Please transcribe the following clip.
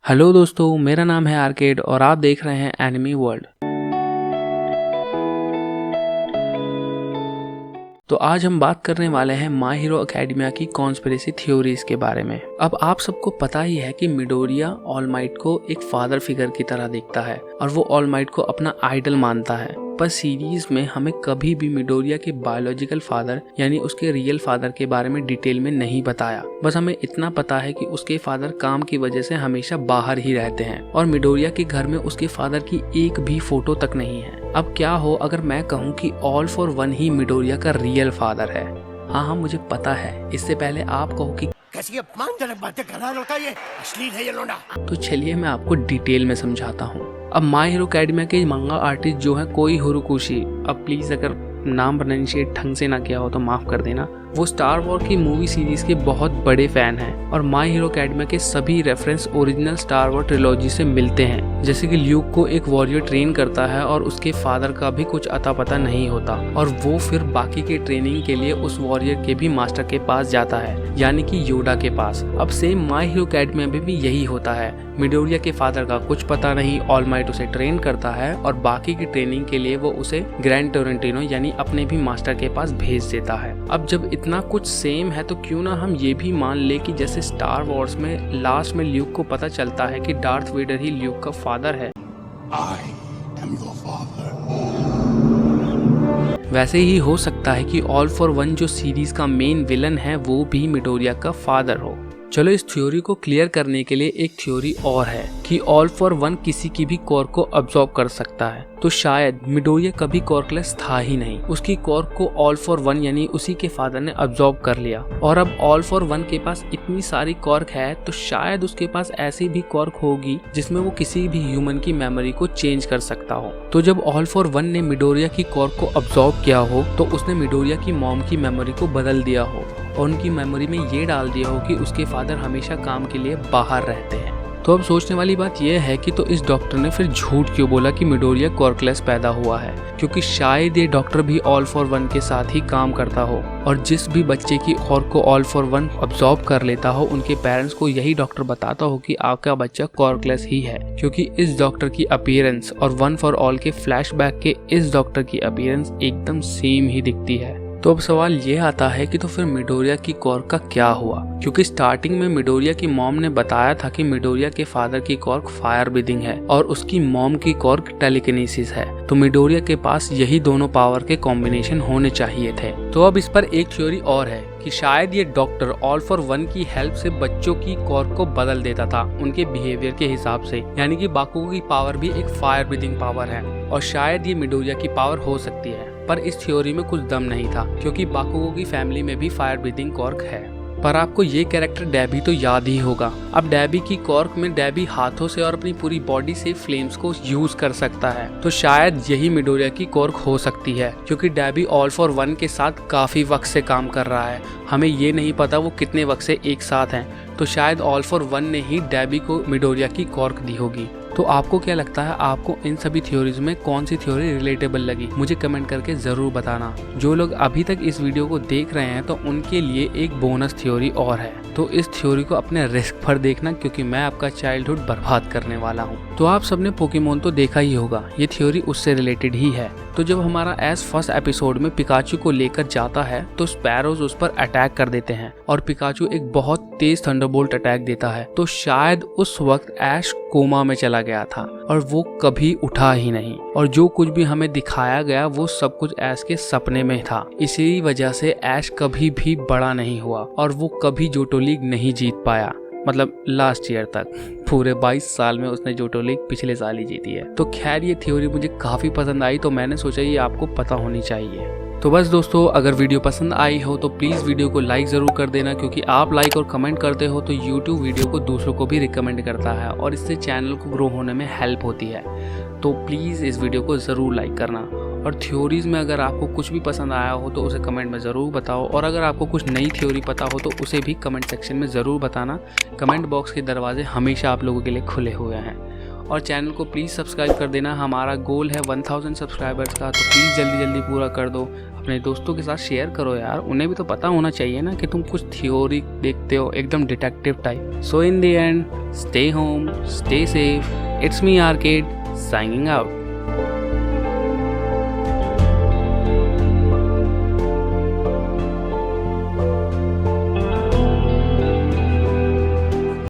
Hello दोस्तों, मेरा नाम है आर्केड और आप देख रहे हैं एनिमी वर्ल्ड। तो आज हम बात करने वाले हैं माय हीरो एकेडमिया की कॉन्स्पिरेसी थ्योरीज के बारे में। अब आप सबको पता ही है कि मिडोरिया ऑल माइट को एक फादर फिगर की तरह देखता है और वो ऑल माइट को अपना आइडल मानता है। पर सीरीज में हमें कभी भी मिडोरिया के बायोलॉजिकल फादर यानी उसके रियल फादर के बारे में डिटेल में नहीं बताया। बस हमें इतना पता है कि उसके फादर काम की वजह से हमेशा बाहर ही रहते हैं और मिडोरिया के घर में उसके फादर की एक भी फोटो तक नहीं है। अब क्या हो अगर मैं कहूँ कि all for one he Midoriya का रियल फादर है। हाँ, मुझे पता है। इससे पहले आप कहो कि कैसी अपमानजनक बातें कर रहा है, ये अश्लील है ये लोंडा। तो चलिए मैं आपको डिटेल में समझाता हूँ। अब माय हीरो एकेडमिया के मंगा आर्टिस्ट जो है कोई होरुकुशी, अब प्लीज अगर नाम प्रोनाउंसिएट ढंग से ना किया हो तो माफ कर देना, वो स्टार वॉर की मूवी सीरीज के बहुत बड़े फैन हैं और माय हीरो एकेडमिया के सभी reference original star war trilogy से मिलते हैं। जैसे कि ल्यूक को एक वॉरियर ट्रेन करता है और उसके फादर का भी कुछ अता पता नहीं होता और वो फिर बाकी के ट्रेनिंग के लिए उस वॉरियर के भी मास्टर के पास जाता है, यानी कि योडा के पास। अब सेम माय हीरो एकेडमिया में भी यही होता है। मिडोरिया के फादर का कुछ पता नहीं, ऑल माइट उसे ट्रेन करता है और बाकी की ट्रेनिंग के लिए वो उसे ग्रैंड टोरेंटिनो यानी अपने भी मास्टर के पास भेज देता है। अब जब इतना कुछ सेम है तो क्यों ना हम ये भी मान ले कि जैसे स्टार वॉर्स में लास्ट में ल्यूक को पता चलता है कि डार्थ वेडर ही ल्यूक का फादर है, I am your father. वैसे ही हो सकता है कि ऑल फॉर वन जो सीरीज का मेन विलन है वो भी मिडोरिया का फादर हो। चलो इस थ्योरी को क्लियर करने के लिए एक थ्योरी और है कि ऑल फॉर वन किसी की भी कॉर्क को अब्सॉर्ब कर सकता है। तो शायद मिडोरिया कभी कॉर्कलेस था ही नहीं, उसकी कॉर्क को ऑल फॉर वन यानी उसी के फादर ने अब्सॉर्ब कर लिया। और अब ऑल फॉर वन के पास इतनी सारी कॉर्क है तो शायद उसके पास ऐसी भी कॉर्क होगी जिसमें वो किसी भी ह्यूमन की मेमोरी को चेंज कर सकता हो। तो जब ऑल फॉर वन ने मिडोरिया की कॉर्क को अब्सॉर्ब किया हो तो उसने मिडोरिया की मॉम की मेमोरी को बदल दिया हो और उनकी मेमोरी में ये डाल दिया हो कि उसके फादर हमेशा काम के लिए बाहर रहते हैं। तो अब सोचने वाली बात यह है कि तो इस डॉक्टर ने फिर झूठ क्यों बोला कि मिडोरिया कॉर्कलेस पैदा हुआ है, क्योंकि शायद ये डॉक्टर भी ऑल फॉर वन के साथ ही काम करता हो और जिस भी बच्चे की कॉर्क को ऑल फॉर वन अब्सॉर्ब कर लेता हो उनके पेरेंट्स को यही डॉक्टर बताता हो कि आपका बच्चा कॉर्कलेस ही है, क्योंकि इस डॉक्टर की अपीयरेंस और वन फॉर ऑल के फ्लैशबैक के इस डॉक्टर की अपीयरेंस एकदम सेम ही दिखती है। तो अब सवाल ये आता है कि तो फिर मिडोरिया की कॉर्क का क्या हुआ, क्योंकि स्टार्टिंग में मिडोरिया की मॉम ने बताया था कि मिडोरिया के फादर की कॉर्क फायर ब्रीथिंग है और उसकी मॉम की कॉर्क टेलीकिनेसिस है। तो मिडोरिया के पास यही दोनों पावर के कॉम्बिनेशन होने चाहिए थे। तो अब इस पर एक थ्योरी और है कि शायद ये डॉक्टर ऑल फॉर वन की हेल्प से बच्चों की कॉर्क को बदल देता था उनके बिहेवियर के हिसाब से, यानी कि बाकुगो की पावर भी एक फायर ब्रीथिंग पावर है और शायद ये मिडोरिया की पावर हो सकती है। पर इस थ्योरी में कुछ दम नहीं था क्योंकि बाकुगो की फैमिली में भी फायर ब्रीथिंग कॉर्क है। पर आपको ये कैरेक्टर डैबी तो याद ही होगा। अब डैबी की कॉर्क में डैबी हाथों से और अपनी पूरी बॉडी से फ्लेम्स को यूज कर सकता है, तो शायद यही मिडोरिया की कॉर्क हो सकती है, क्योंकि डैबी ऑल फॉर वन के साथ काफी वक्त से काम कर रहा है। हमें ये नहीं पता वो कितने वक्त से एक साथ हैं, तो शायद ऑल फॉर वन ने ही डैबी को मिडोरिया की कॉर्क दी होगी। तो आपको क्या लगता है, आपको इन सभी थ्योरीज में कौन सी थ्योरी रिलेटेबल लगी, मुझे कमेंट करके जरूर बताना। जो लोग अभी तक इस वीडियो को देख रहे हैं तो उनके लिए एक बोनस थ्योरी और है, तो इस थ्योरी को अपने रिस्क पर देखना क्योंकि मैं आपका चाइल्डहुड बर्बाद करने वाला हूँ। तो आप सबने पोकेमोन तो देखा ही होगा, ये थ्योरी उससे रिलेटेड ही है। तो जब हमारा एस फर्स्ट एपिसोड में पिकाचू को लेकर जाता है तो स्पैरोज उस पर अटैक कर देते हैं और पिकाचू एक बहुत तेज थंडरबोल्ट अटैक देता है। तो शायद उस वक्त ऐश कोमा में चला गया था और वो कभी उठा ही नहीं और जो कुछ भी हमें दिखाया गया वो सब कुछ ऐश के सपने में था। इसी वजह से ऐश कभी भी बड़ा नहीं हुआ और वो कभी जोटो लीग नहीं जीत पाया, मतलब लास्ट ईयर तक। पूरे 22 साल में उसने जोटो लीग पिछले साल ही जीती है। तो खैर ये थ्योरी मुझे काफी पसंद आई तो मैंने सोचा ये आपको पता होनी चाहिए। तो बस दोस्तों, अगर वीडियो पसंद आई हो तो प्लीज़ वीडियो को लाइक ज़रूर कर देना, क्योंकि आप लाइक और कमेंट करते हो तो यूट्यूब वीडियो को दूसरों को भी रिकमेंड करता है और इससे चैनल को ग्रो होने में हेल्प होती है। तो प्लीज़ इस वीडियो को ज़रूर लाइक करना और थ्योरीज़ में अगर आपको कुछ भी पसंद आया हो तो उसे कमेंट में ज़रूर बताओ और अगर आपको कुछ नई थ्योरी पता हो तो उसे भी कमेंट सेक्शन में ज़रूर बताना। कमेंट बॉक्स के दरवाजे हमेशा आप लोगों के लिए खुले हुए हैं। और चैनल को प्लीज़ सब्सक्राइब कर देना। हमारा गोल है 1000 सब्सक्राइबर्स का, तो प्लीज़ जल्दी जल्दी पूरा कर दो। अपने दोस्तों के साथ शेयर करो यार, उन्हें भी तो पता होना चाहिए ना कि तुम कुछ थ्योरी देखते हो, एकदम detective type. So in the end, stay home, stay safe. It's me arcade, signing out.